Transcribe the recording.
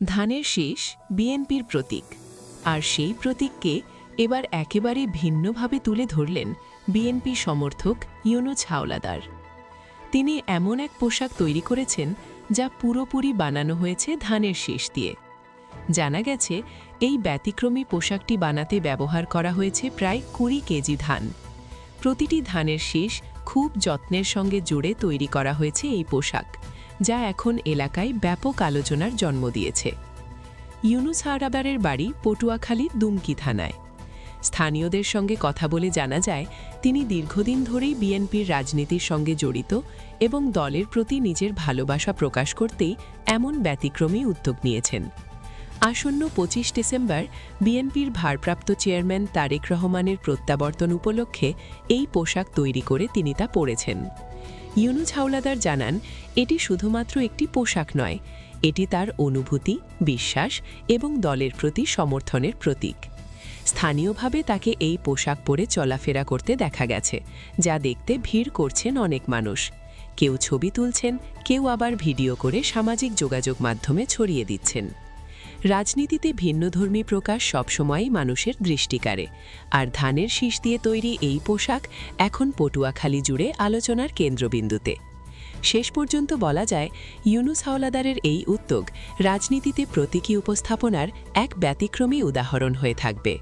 ধানের শীষ বিএনপির প্রতীক, আর সেই প্রতীককে এবার একেবারে ভিন্নভাবে তুলে ধরলেন বিএনপি সমর্থক ইউনুস হাওলাদার। তিনি এমন এক পোশাক তৈরি করেছেন যা পুরোপুরি বানানো হয়েছে ধানের শীষ দিয়ে। জানা গেছে, এই ব্যতিক্রমী পোশাকটি বানাতে ব্যবহার করা হয়েছে প্রায় 20 কেজি ধান। প্রতিটি ধানের শীষ খুব যত্নের সঙ্গে জুড়ে তৈরি করা হয়েছে এই পোশাক, যা এখন এলাকায় ব্যাপক আলোচনার জন্ম দিয়েছে। ইউনুস হাওলাদারের বাড়ি পটুয়াখালীর দুমকি থানায়। স্থানীয়দের সঙ্গে কথা বলে জানা যায়, তিনি দীর্ঘদিন ধরেই বিএনপির রাজনীতির সঙ্গে জড়িত এবং দলের প্রতি নিজের ভালোবাসা প্রকাশ করতেই এমন ব্যতিক্রমী উদ্যোগ নিয়েছেন। আসন্ন 25 ডিসেম্বর বিএনপির ভারপ্রাপ্ত চেয়ারম্যান তারেক রহমানের প্রত্যাবর্তন উপলক্ষে এই পোশাক তৈরি করে তিনি তা পরেছেন। ইউনুস হাওলাদার জানান, এটি শুধুমাত্র একটি পোশাক নয়, এটি তার অনুভূতি, বিশ্বাস এবং দলের প্রতি সমর্থনের প্রতীক। স্থানীয়ভাবে তাকে এই পোশাক পরে চলাফেরা করতে দেখা গেছে, যা দেখতে ভিড় করছেন অনেক মানুষ। কেউ ছবি তুলছেন, কেউ আবার ভিডিও করে সামাজিক যোগাযোগ মাধ্যমে ছড়িয়ে দিচ্ছেন। রাজনীতিতে ভিন্নধর্মী প্রকাশ সবসময়ই মানুষের দৃষ্টি কাড়ে, আর ধানের শীষ দিয়ে তৈরি এই পোশাক এখন পটুয়াখালী জুড়ে আলোচনার কেন্দ্রবিন্দুতে। শেষ পর্যন্ত বলা যায়, ইউনুস হাওলাদারের এই উদ্যোগ রাজনীতিতে প্রতীকী উপস্থাপনার এক ব্যতিক্রমী উদাহরণ হয়ে থাকবে।